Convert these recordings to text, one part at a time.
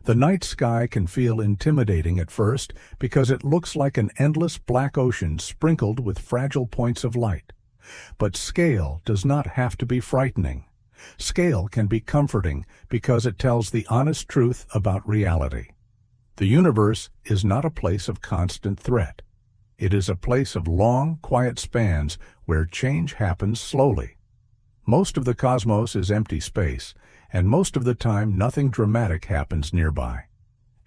The night sky can feel intimidating at first because it looks like an endless black ocean sprinkled with fragile points of light. But scale does not have to be frightening. Scale can be comforting because it tells the honest truth about reality. The universe is not a place of constant threat. It is a place of long, quiet spans where change happens slowly. Most of the cosmos is empty space, and most of the time nothing dramatic happens nearby.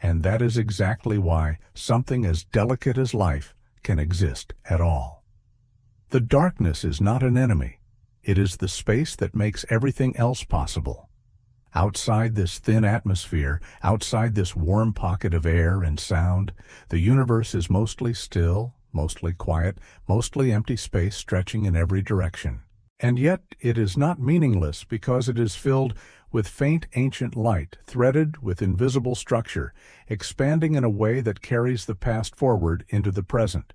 And that is exactly why something as delicate as life can exist at all. The darkness is not an enemy. It is the space that makes everything else possible. Outside this thin atmosphere, outside this warm pocket of air and sound, the universe is mostly still, mostly quiet, mostly empty space stretching in every direction. And yet it is not meaningless because it is filled with faint ancient light, threaded with invisible structure, expanding in a way that carries the past forward into the present.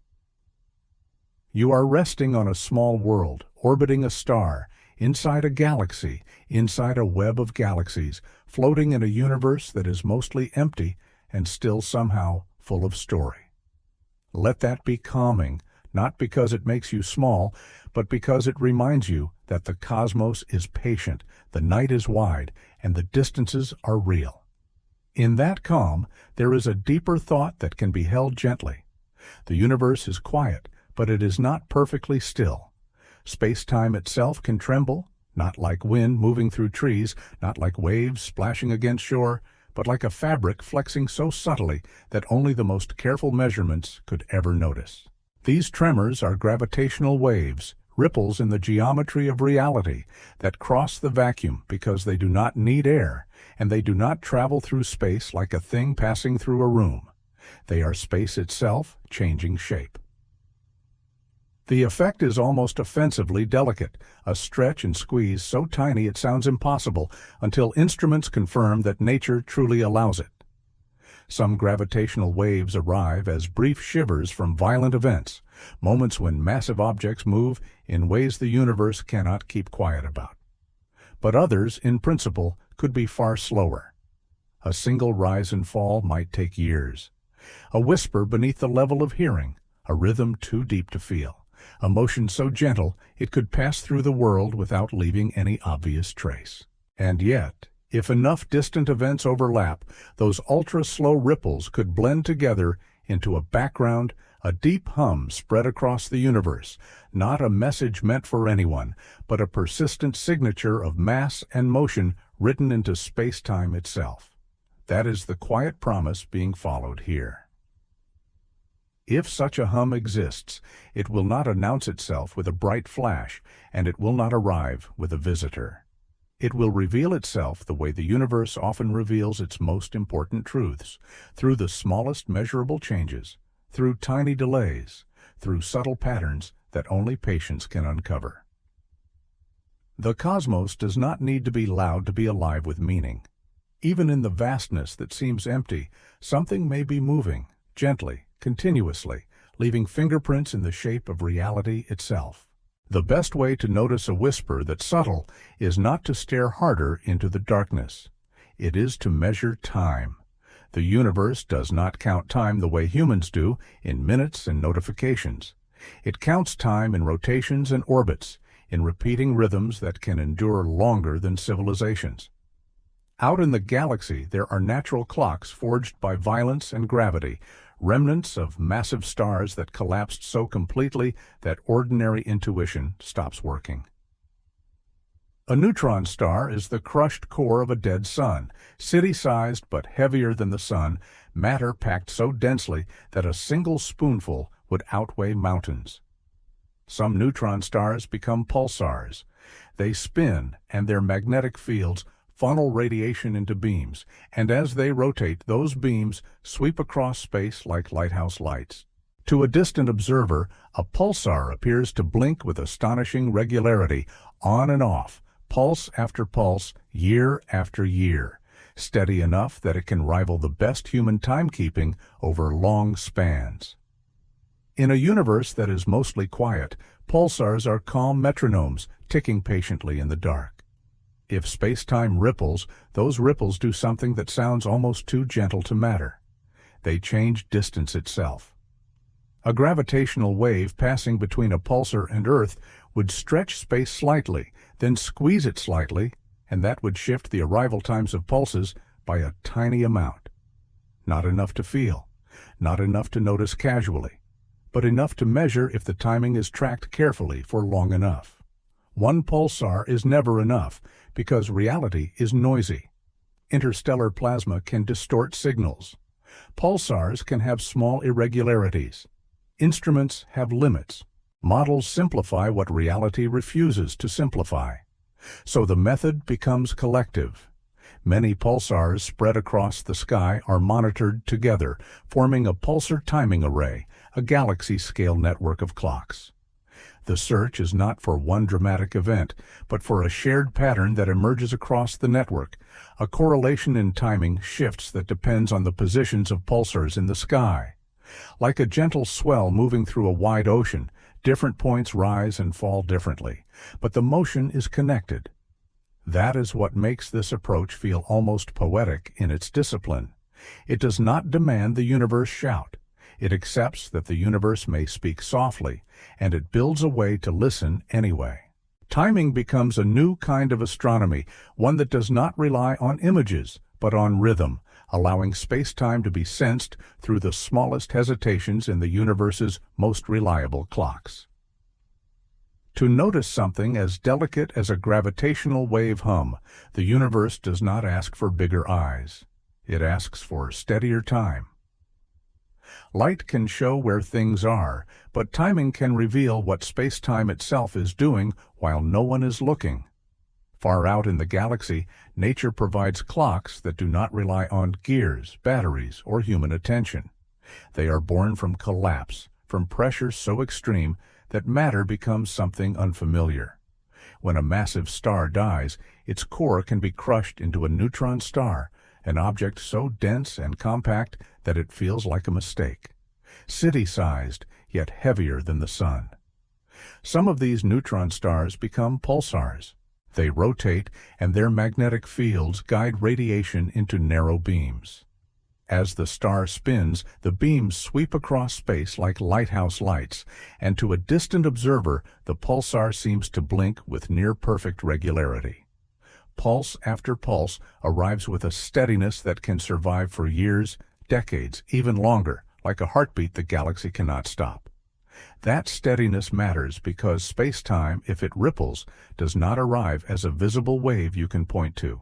You are resting on a small world, orbiting a star, inside a galaxy, inside a web of galaxies, floating in a universe that is mostly empty and still somehow full of story. Let that be calming, not because it makes you small, but because it reminds you that the cosmos is patient, the night is wide, and the distances are real. In that calm, there is a deeper thought that can be held gently. The universe is quiet, but it is not perfectly still. Space-time itself can tremble, not like wind moving through trees, not like waves splashing against shore, but like a fabric flexing so subtly that only the most careful measurements could ever notice. These tremors are gravitational waves, ripples in the geometry of reality that cross the vacuum because they do not need air, and they do not travel through space like a thing passing through a room. They are space itself changing shape. The effect is almost offensively delicate, a stretch and squeeze so tiny it sounds impossible until instruments confirm that nature truly allows it. Some gravitational waves arrive as brief shivers from violent events, moments when massive objects move in ways the universe cannot keep quiet about. But others, in principle, could be far slower. A single rise and fall might take years. A whisper beneath the level of hearing, a rhythm too deep to feel. A motion so gentle it could pass through the world without leaving any obvious trace. And yet, if enough distant events overlap, those ultra-slow ripples could blend together into a background, a deep hum spread across the universe, not a message meant for anyone, but a persistent signature of mass and motion written into space-time itself. That is the quiet promise being followed here. If such a hum exists, it will not announce itself with a bright flash, and it will not arrive with a visitor. It will reveal itself the way the universe often reveals its most important truths, through the smallest measurable changes, through tiny delays, through subtle patterns that only patience can uncover. The cosmos does not need to be loud to be alive with meaning. Even in the vastness that seems empty, something may be moving, gently, continuously, leaving fingerprints in the shape of reality itself. The best way to notice a whisper that's subtle is not to stare harder into the darkness. It is to measure time. The universe does not count time the way humans do, in minutes and notifications. It counts time in rotations and orbits, in repeating rhythms that can endure longer than civilizations. Out in the galaxy, there are natural clocks forged by violence and gravity, remnants of massive stars that collapsed so completely that ordinary intuition stops working. A neutron star is the crushed core of a dead sun, city-sized but heavier than the sun, matter packed so densely that a single spoonful would outweigh mountains. Some neutron stars become pulsars. They spin, and their magnetic fields funnel radiation into beams, and as they rotate, those beams sweep across space like lighthouse lights. To a distant observer, a pulsar appears to blink with astonishing regularity, on and off, pulse after pulse, year after year, steady enough that it can rival the best human timekeeping over long spans. In a universe that is mostly quiet, pulsars are calm metronomes, ticking patiently in the dark. If space-time ripples, those ripples do something that sounds almost too gentle to matter. They change distance itself. A gravitational wave passing between a pulsar and Earth would stretch space slightly, then squeeze it slightly, and that would shift the arrival times of pulses by a tiny amount. Not enough to feel, not enough to notice casually, but enough to measure if the timing is tracked carefully for long enough. One pulsar is never enough because reality is noisy. Interstellar plasma can distort signals. Pulsars can have small irregularities. Instruments have limits. Models simplify what reality refuses to simplify. So the method becomes collective. Many pulsars spread across the sky are monitored together, forming a pulsar timing array, a galaxy-scale network of clocks. The search is not for one dramatic event, but for a shared pattern that emerges across the network, a correlation in timing shifts that depends on the positions of pulsars in the sky. Like a gentle swell moving through a wide ocean, different points rise and fall differently, but the motion is connected. That is what makes this approach feel almost poetic in its discipline. It does not demand the universe shout. It accepts that the universe may speak softly, and it builds a way to listen anyway. Timing becomes a new kind of astronomy, one that does not rely on images, but on rhythm, allowing space-time to be sensed through the smallest hesitations in the universe's most reliable clocks. To notice something as delicate as a gravitational wave hum, the universe does not ask for bigger eyes. It asks for steadier time. Light can show where things are, but timing can reveal what space-time itself is doing while no one is looking. Far out in the galaxy, nature provides clocks that do not rely on gears, batteries, or human attention. They are born from collapse, from pressure so extreme that matter becomes something unfamiliar. When a massive star dies, its core can be crushed into a neutron star, an object so dense and compact that it feels like a mistake. City-sized, yet heavier than the sun. Some of these neutron stars become pulsars. They rotate, and their magnetic fields guide radiation into narrow beams. As the star spins, the beams sweep across space like lighthouse lights, and to a distant observer, the pulsar seems to blink with near-perfect regularity. Pulse after pulse arrives with a steadiness that can survive for years, decades, even longer, like a heartbeat the galaxy cannot stop. That steadiness matters because space-time, if it ripples, does not arrive as a visible wave you can point to.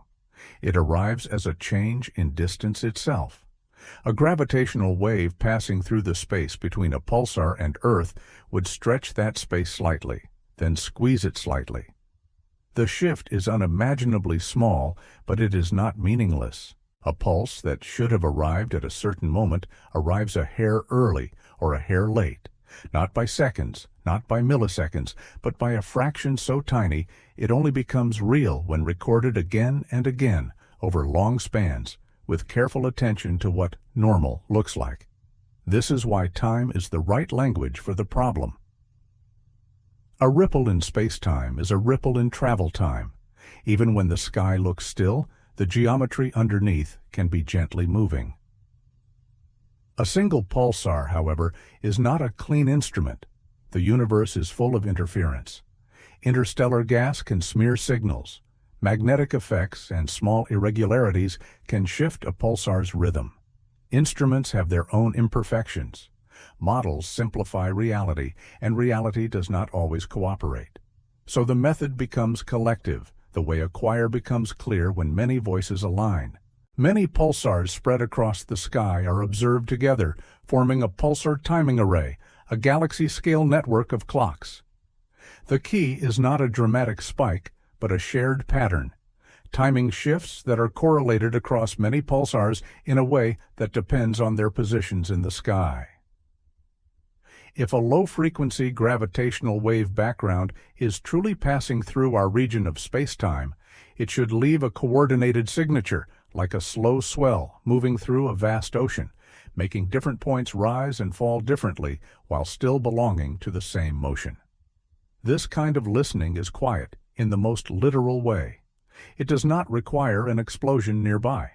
It arrives as a change in distance itself. A gravitational wave passing through the space between a pulsar and Earth would stretch that space slightly, then squeeze it slightly. The shift is unimaginably small, but it is not meaningless. A pulse that should have arrived at a certain moment arrives a hair early or a hair late, not by seconds, not by milliseconds, but by a fraction so tiny it only becomes real when recorded again and again over long spans, with careful attention to what normal looks like. This is why time is the right language for the problem. A ripple in space-time is a ripple in travel time. Even when the sky looks still, the geometry underneath can be gently moving. A single pulsar, however, is not a clean instrument. The universe is full of interference. Interstellar gas can smear signals. Magnetic effects and small irregularities can shift a pulsar's rhythm. Instruments have their own imperfections. Models simplify reality, and reality does not always cooperate. So the method becomes collective, the way a choir becomes clear when many voices align. Many pulsars spread across the sky are observed together, forming a pulsar timing array, a galaxy-scale network of clocks. The key is not a dramatic spike, but a shared pattern. Timing shifts that are correlated across many pulsars in a way that depends on their positions in the sky. If a low-frequency gravitational wave background is truly passing through our region of space-time, it should leave a coordinated signature, like a slow swell moving through a vast ocean, making different points rise and fall differently while still belonging to the same motion. This kind of listening is quiet, in the most literal way. It does not require an explosion nearby.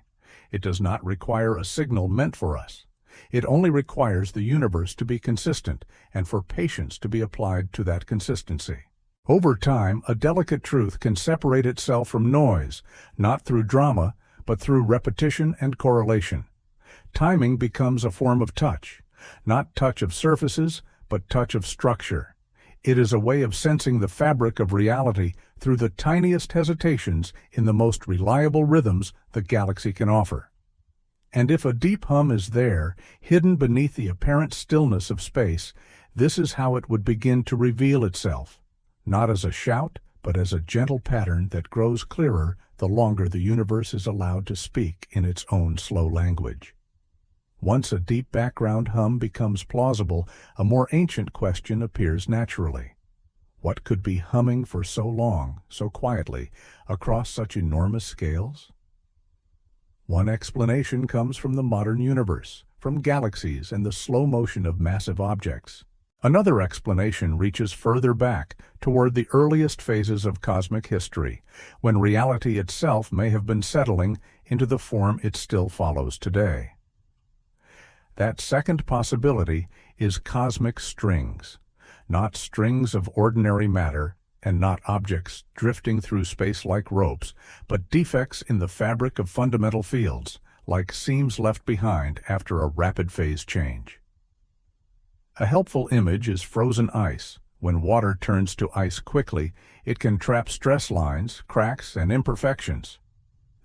It does not require a signal meant for us. It only requires the universe to be consistent and for patience to be applied to that consistency. Over time, a delicate truth can separate itself from noise, not through drama, but through repetition and correlation. Timing becomes a form of touch, not touch of surfaces, but touch of structure. It is a way of sensing the fabric of reality through the tiniest hesitations in the most reliable rhythms the galaxy can offer. And if a deep hum is there, hidden beneath the apparent stillness of space, this is how it would begin to reveal itself, not as a shout, but as a gentle pattern that grows clearer the longer the universe is allowed to speak in its own slow language. Once a deep background hum becomes plausible, a more ancient question appears naturally. What could be humming for so long, so quietly, across such enormous scales? One explanation comes from the modern universe, from galaxies and the slow motion of massive objects. Another explanation reaches further back, toward the earliest phases of cosmic history, when reality itself may have been settling into the form it still follows today. That second possibility is cosmic strings, not strings of ordinary matter and not objects drifting through space like ropes, but defects in the fabric of fundamental fields, like seams left behind after a rapid phase change. A helpful image is frozen ice. When water turns to ice quickly, it can trap stress lines, cracks, and imperfections.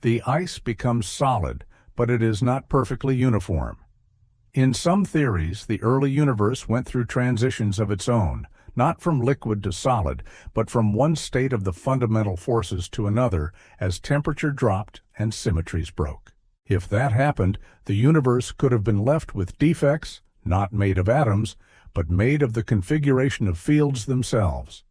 The ice becomes solid, but it is not perfectly uniform. In some theories, the early universe went through transitions of its own, not from liquid to solid, but from one state of the fundamental forces to another as temperature dropped and symmetries broke. If that happened, the universe could have been left with defects, not made of atoms, but made of the configuration of fields themselves.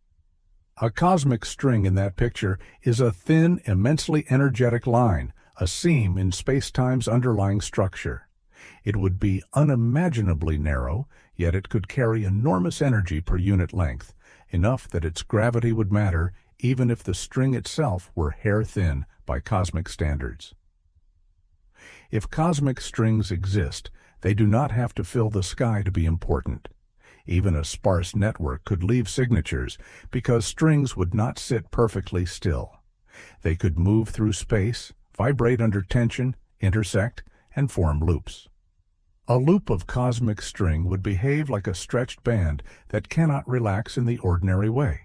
A cosmic string in that picture is a thin, immensely energetic line, a seam in spacetime's underlying structure. It would be unimaginably narrow, yet it could carry enormous energy per unit length, enough that its gravity would matter even if the string itself were hair-thin by cosmic standards. If cosmic strings exist, they do not have to fill the sky to be important. Even a sparse network could leave signatures because strings would not sit perfectly still. They could move through space, vibrate under tension, intersect, and form loops. A loop of cosmic string would behave like a stretched band that cannot relax in the ordinary way.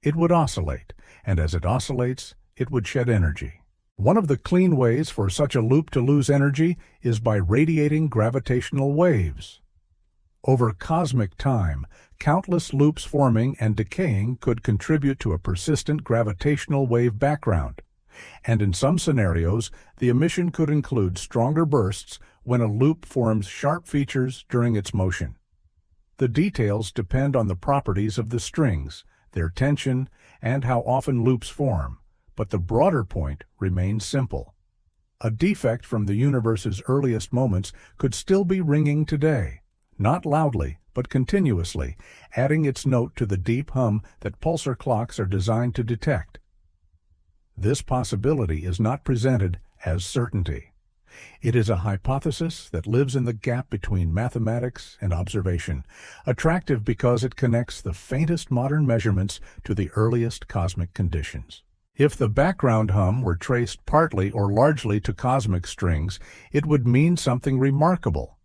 It would oscillate, and as it oscillates, it would shed energy. One of the clean ways for such a loop to lose energy is by radiating gravitational waves. Over cosmic time, countless loops forming and decaying could contribute to a persistent gravitational wave background. And in some scenarios, the emission could include stronger bursts when a loop forms sharp features during its motion. The details depend on the properties of the strings, their tension, and how often loops form, but the broader point remains simple. A defect from the universe's earliest moments could still be ringing today, not loudly, but continuously, adding its note to the deep hum that pulsar clocks are designed to detect. This possibility is not presented as certainty. It is a hypothesis that lives in the gap between mathematics and observation, attractive because it connects the faintest modern measurements to the earliest cosmic conditions. If the background hum were traced partly or largely to cosmic strings, it would mean something remarkable.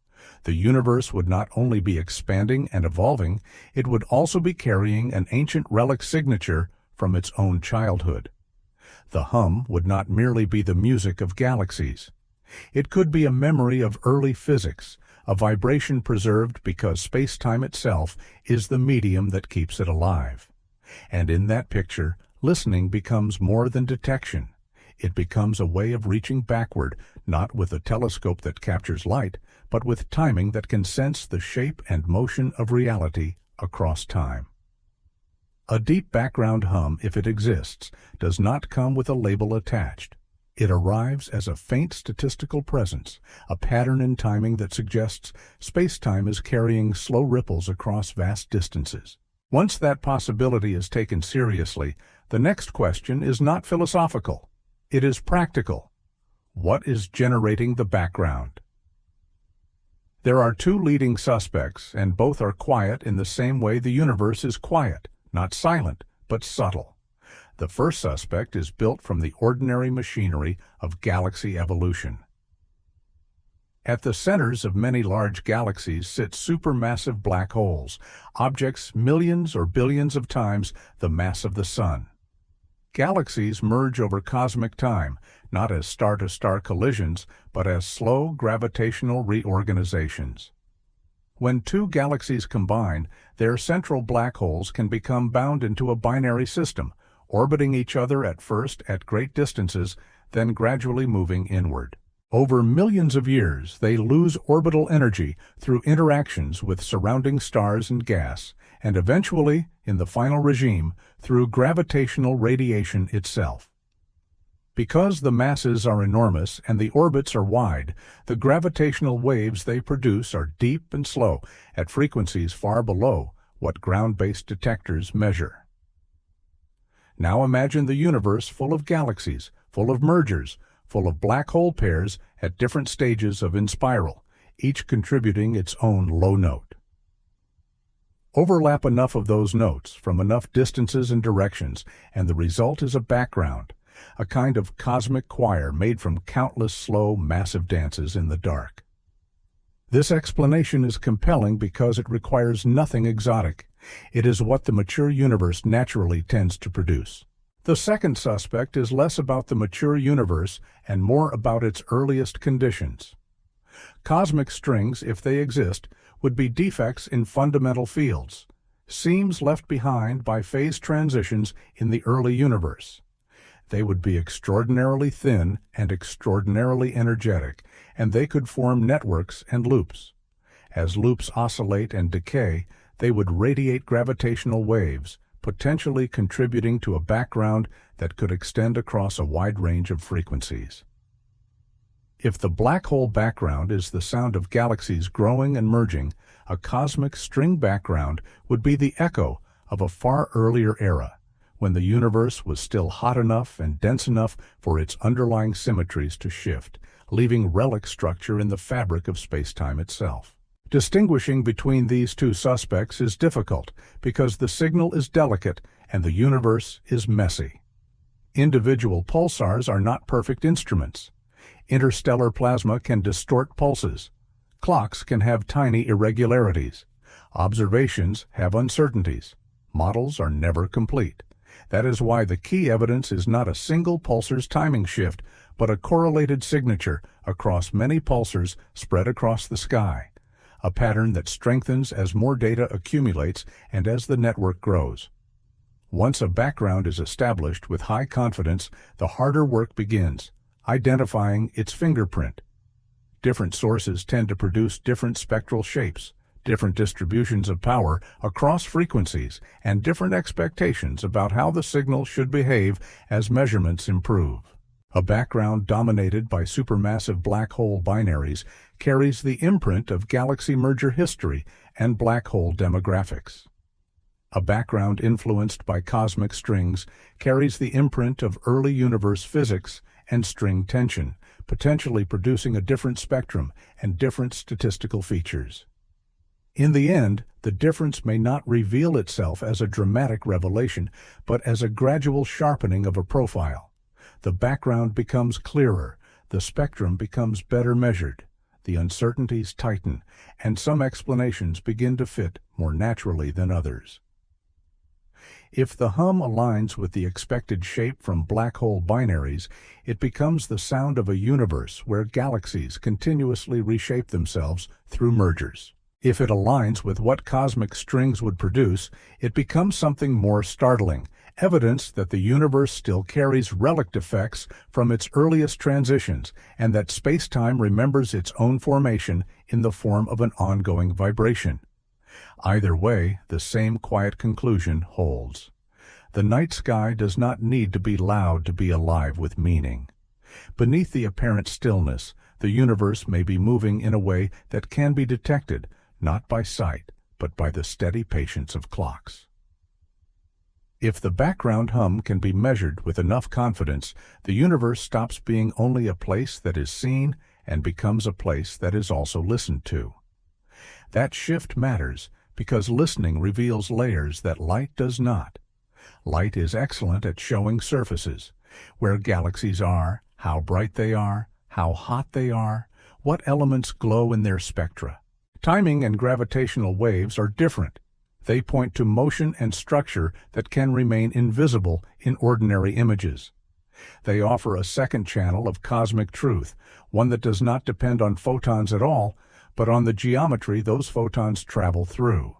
The universe would not only be expanding and evolving, it would also be carrying an ancient relic signature from its own childhood. The hum would not merely be the music of galaxies. It could be a memory of early physics, a vibration preserved because space-time itself is the medium that keeps it alive. And in that picture, listening becomes more than detection. It becomes a way of reaching backward, not with a telescope that captures light, but with timing that can sense the shape and motion of reality across time. A deep background hum, if it exists, does not come with a label attached. It arrives as a faint statistical presence, a pattern in timing that suggests space-time is carrying slow ripples across vast distances. Once that possibility is taken seriously, the next question is not philosophical. It is practical. What is generating the background? There are two leading suspects, and both are quiet in the same way the universe is quiet, not silent, but subtle. The first suspect is built from the ordinary machinery of galaxy evolution. At the centers of many large galaxies sit supermassive black holes, objects millions or billions of times the mass of the Sun. Galaxies merge over cosmic time, not as star-to-star collisions, but as slow gravitational reorganizations. When two galaxies combine, their central black holes can become bound into a binary system, orbiting each other at first at great distances, then gradually moving inward. Over millions of years, they lose orbital energy through interactions with surrounding stars and gas, and eventually, in the final regime, through gravitational radiation itself. Because the masses are enormous and the orbits are wide, the gravitational waves they produce are deep and slow, at frequencies far below what ground-based detectors measure. Now imagine the universe full of galaxies, full of mergers, full of black hole pairs at different stages of inspiral, each contributing its own low note. Overlap enough of those notes from enough distances and directions, and the result is a background, a kind of cosmic choir made from countless slow, massive dances in the dark. This explanation is compelling because it requires nothing exotic. It is what the mature universe naturally tends to produce. The second suspect is less about the mature universe and more about its earliest conditions. Cosmic strings, if they exist, would be defects in fundamental fields, seams left behind by phase transitions in the early universe. They would be extraordinarily thin and extraordinarily energetic, and they could form networks and loops. As loops oscillate and decay, they would radiate gravitational waves, potentially contributing to a background that could extend across a wide range of frequencies. If the black hole background is the sound of galaxies growing and merging, a cosmic string background would be the echo of a far earlier era, when the universe was still hot enough and dense enough for its underlying symmetries to shift, leaving relic structure in the fabric of spacetime itself. Distinguishing between these two suspects is difficult because the signal is delicate and the universe is messy. Individual pulsars are not perfect instruments. Interstellar plasma can distort pulses. Clocks can have tiny irregularities. Observations have uncertainties. Models are never complete. That is why the key evidence is not a single pulsar's timing shift, but a correlated signature across many pulsars spread across the sky, a pattern that strengthens as more data accumulates and as the network grows. Once a background is established with high confidence, the harder work begins, identifying its fingerprint. Different sources tend to produce different spectral shapes, different distributions of power across frequencies, and different expectations about how the signal should behave as measurements improve. A background dominated by supermassive black hole binaries carries the imprint of galaxy merger history and black hole demographics. A background influenced by cosmic strings carries the imprint of early universe physics and string tension, potentially producing a different spectrum and different statistical features. In the end, the difference may not reveal itself as a dramatic revelation, but as a gradual sharpening of a profile. The background becomes clearer, the spectrum becomes better measured, the uncertainties tighten, and some explanations begin to fit more naturally than others. If the hum aligns with the expected shape from black hole binaries, it becomes the sound of a universe where galaxies continuously reshape themselves through mergers. If it aligns with what cosmic strings would produce, it becomes something more startling, evidence that the universe still carries relic effects from its earliest transitions and that spacetime remembers its own formation in the form of an ongoing vibration. Either way, the same quiet conclusion holds. The night sky does not need to be loud to be alive with meaning. Beneath the apparent stillness, the universe may be moving in a way that can be detected, not by sight, but by the steady patience of clocks. If the background hum can be measured with enough confidence, the universe stops being only a place that is seen and becomes a place that is also listened to. That shift matters because listening reveals layers that light does not. Light is excellent at showing surfaces, where galaxies are, how bright they are, how hot they are, what elements glow in their spectra. Timing and gravitational waves are different. They point to motion and structure that can remain invisible in ordinary images. They offer a second channel of cosmic truth, one that does not depend on photons at all, but on the geometry those photons travel through.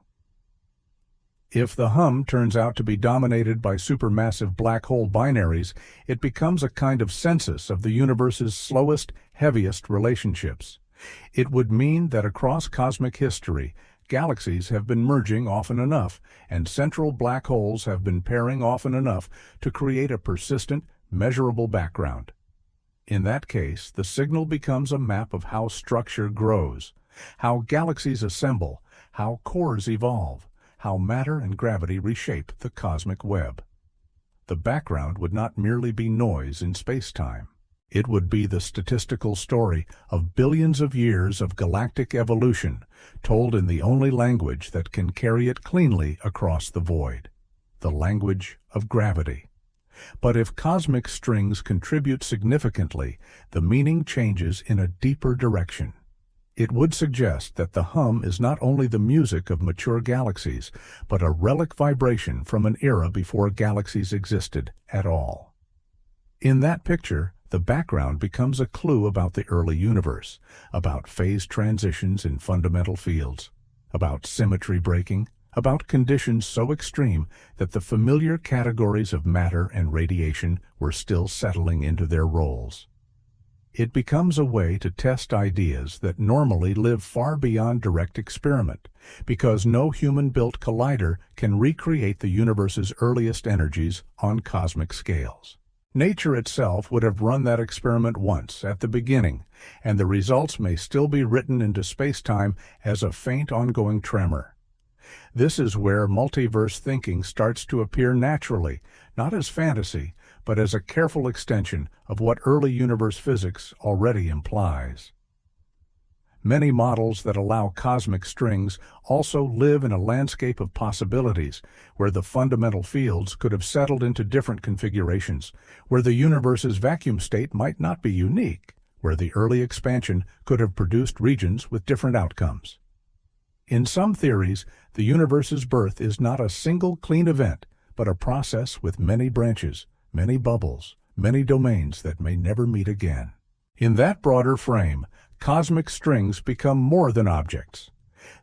If the hum turns out to be dominated by supermassive black hole binaries, it becomes a kind of census of the universe's slowest, heaviest relationships. It would mean that across cosmic history, galaxies have been merging often enough, and central black holes have been pairing often enough to create a persistent, measurable background. In that case, the signal becomes a map of how structure grows, how galaxies assemble, how cores evolve, how matter and gravity reshape the cosmic web. The background would not merely be noise in spacetime. It would be the statistical story of billions of years of galactic evolution, told in the only language that can carry it cleanly across the void, the language of gravity. But if cosmic strings contribute significantly, the meaning changes in a deeper direction. It would suggest that the hum is not only the music of mature galaxies, but a relic vibration from an era before galaxies existed at all. In that picture, the background becomes a clue about the early universe, about phase transitions in fundamental fields, about symmetry breaking, about conditions so extreme that the familiar categories of matter and radiation were still settling into their roles. It becomes a way to test ideas that normally live far beyond direct experiment, because no human-built collider can recreate the universe's earliest energies on cosmic scales. Nature itself would have run that experiment once, at the beginning, and the results may still be written into spacetime as a faint ongoing tremor. This is where multiverse thinking starts to appear naturally, not as fantasy, but as a careful extension of what early universe physics already implies. Many models that allow cosmic strings also live in a landscape of possibilities, where the fundamental fields could have settled into different configurations, where the universe's vacuum state might not be unique, where the early expansion could have produced regions with different outcomes. In some theories, the universe's birth is not a single clean event, but a process with many branches, many bubbles, many domains that may never meet again. In that broader frame, cosmic strings become more than objects.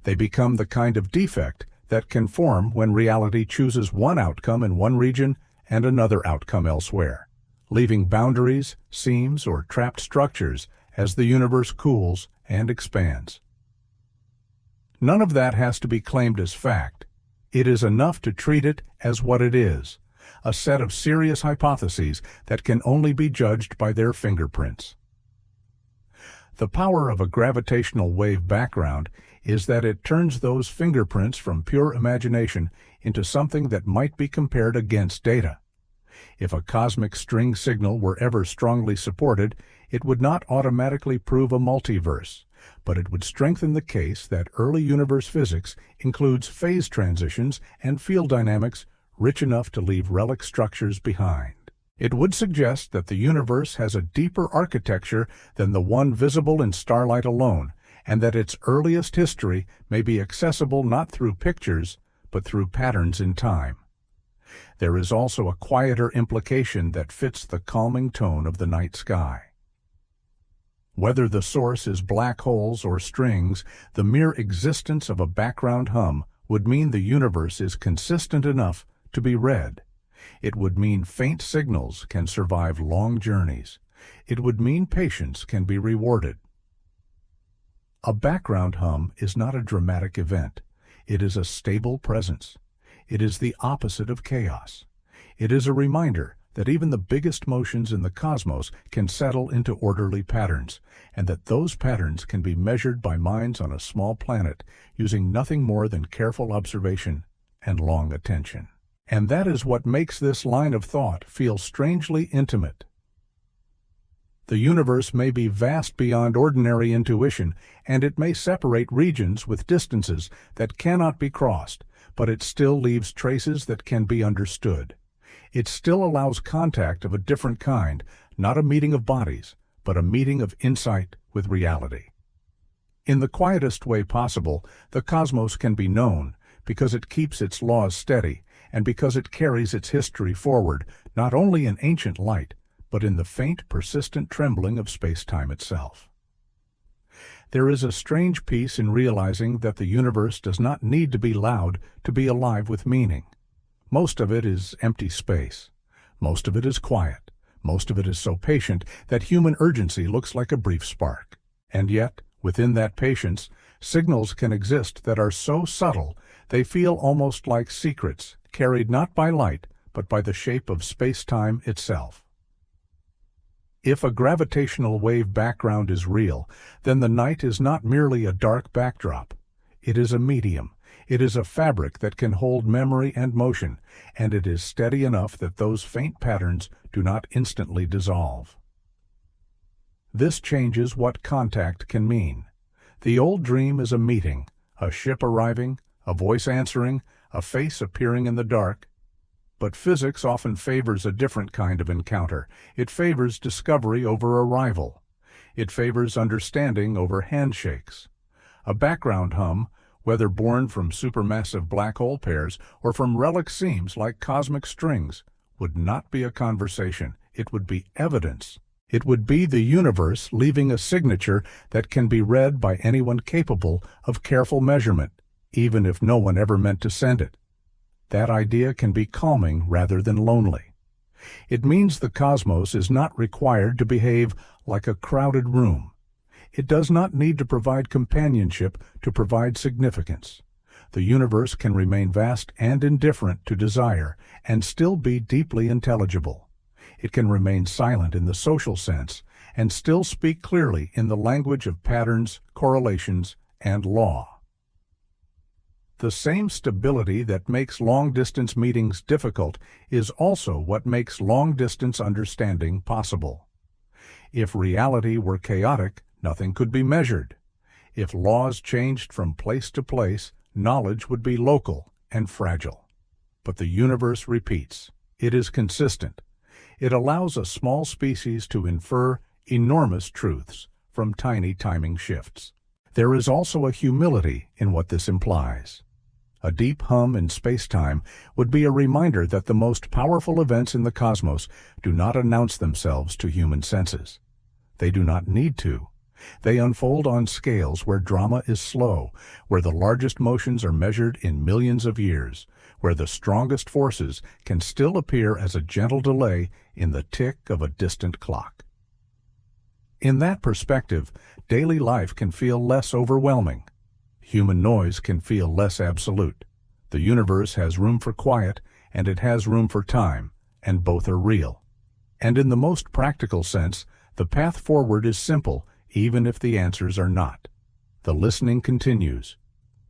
They become the kind of defect that can form when reality chooses one outcome in one region and another outcome elsewhere, leaving boundaries, seams, or trapped structures as the universe cools and expands. None of that has to be claimed as fact. It is enough to treat it as what it is, a set of serious hypotheses that can only be judged by their fingerprints. The power of a gravitational wave background is that it turns those fingerprints from pure imagination into something that might be compared against data. If a cosmic string signal were ever strongly supported, it would not automatically prove a multiverse, but it would strengthen the case that early universe physics includes phase transitions and field dynamics rich enough to leave relic structures behind. It would suggest that the universe has a deeper architecture than the one visible in starlight alone, and that its earliest history may be accessible not through pictures, but through patterns in time. There is also a quieter implication that fits the calming tone of the night sky. Whether the source is black holes or strings, the mere existence of a background hum would mean the universe is consistent enough to be read. It would mean faint signals can survive long journeys. It would mean patience can be rewarded. A background hum is not a dramatic event. It is a stable presence. It is the opposite of chaos. It is a reminder that even the biggest motions in the cosmos can settle into orderly patterns, and that those patterns can be measured by minds on a small planet using nothing more than careful observation and long attention. And that is what makes this line of thought feel strangely intimate. The universe may be vast beyond ordinary intuition, and it may separate regions with distances that cannot be crossed, but it still leaves traces that can be understood. It still allows contact of a different kind, not a meeting of bodies, but a meeting of insight with reality. In the quietest way possible, the cosmos can be known because it keeps its laws steady and because it carries its history forward, not only in ancient light, but in the faint, persistent trembling of space-time itself. There is a strange peace in realizing that the universe does not need to be loud to be alive with meaning. Most of it is empty space. Most of it is quiet. Most of it is so patient that human urgency looks like a brief spark. And yet, within that patience, signals can exist that are so subtle they feel almost like secrets, carried not by light, but by the shape of space-time itself. If a gravitational wave background is real, then the night is not merely a dark backdrop. It is a medium. It is a fabric that can hold memory and motion, and it is steady enough that those faint patterns do not instantly dissolve. This changes what contact can mean. The old dream is a meeting, a ship arriving, a voice answering, a face appearing in the dark. But physics often favors a different kind of encounter. It favors discovery over arrival. It favors understanding over handshakes. A background hum, whether born from supermassive black hole pairs or from relic seams like cosmic strings, would not be a conversation. It would be evidence. It would be the universe leaving a signature that can be read by anyone capable of careful measurement, even if no one ever meant to send it. That idea can be calming rather than lonely. It means the cosmos is not required to behave like a crowded room. It does not need to provide companionship to provide significance. The universe can remain vast and indifferent to desire and still be deeply intelligible. It can remain silent in the social sense and still speak clearly in the language of patterns, correlations, and law. The same stability that makes long-distance meetings difficult is also what makes long-distance understanding possible. If reality were chaotic, nothing could be measured. If laws changed from place to place, knowledge would be local and fragile. But the universe repeats. It is consistent. It allows a small species to infer enormous truths from tiny timing shifts. There is also a humility in what this implies. A deep hum in space-time would be a reminder that the most powerful events in the cosmos do not announce themselves to human senses. They do not need to. They unfold on scales where drama is slow, where the largest motions are measured in millions of years, where the strongest forces can still appear as a gentle delay in the tick of a distant clock. In that perspective, daily life can feel less overwhelming. Human noise can feel less absolute. The universe has room for quiet, and it has room for time, and both are real. And in the most practical sense, the path forward is simple, even if the answers are not. The listening continues.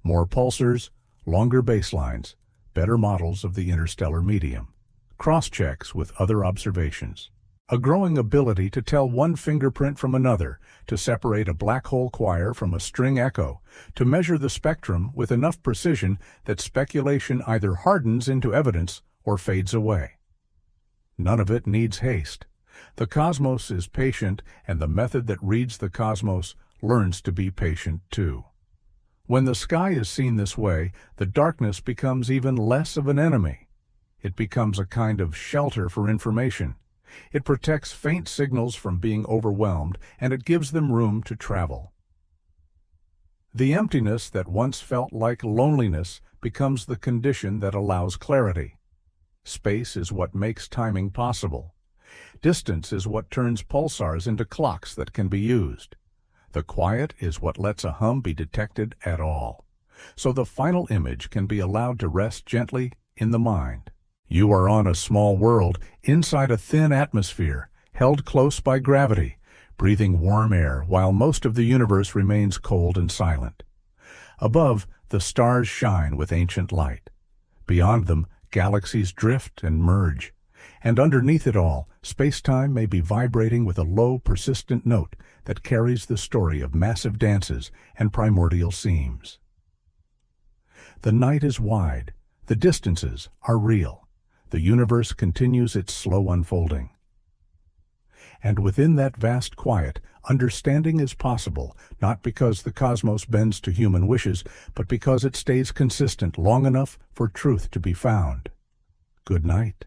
More pulsars, longer baselines, better models of the interstellar medium. Cross-checks with other observations. A growing ability to tell one fingerprint from another, to separate a black hole choir from a string echo, to measure the spectrum with enough precision that speculation either hardens into evidence or fades away. None of it needs haste. The cosmos is patient, and the method that reads the cosmos learns to be patient too. When the sky is seen this way, the darkness becomes even less of an enemy. It becomes a kind of shelter for information. It protects faint signals from being overwhelmed, and it gives them room to travel. The emptiness that once felt like loneliness becomes the condition that allows clarity. Space is what makes timing possible. Distance is what turns pulsars into clocks that can be used. The quiet is what lets a hum be detected at all. So the final image can be allowed to rest gently in the mind. You are on a small world inside a thin atmosphere, held close by gravity, breathing warm air while most of the universe remains cold and silent. Above, the stars shine with ancient light. Beyond them, Galaxies drift and merge, and underneath it all, space-time may be vibrating with a low, persistent note that carries the story of massive dances and primordial seams. The night is wide, the distances are real, the universe continues its slow unfolding. And within that vast quiet, understanding is possible, not because the cosmos bends to human wishes, but because it stays consistent long enough for truth to be found. Good night.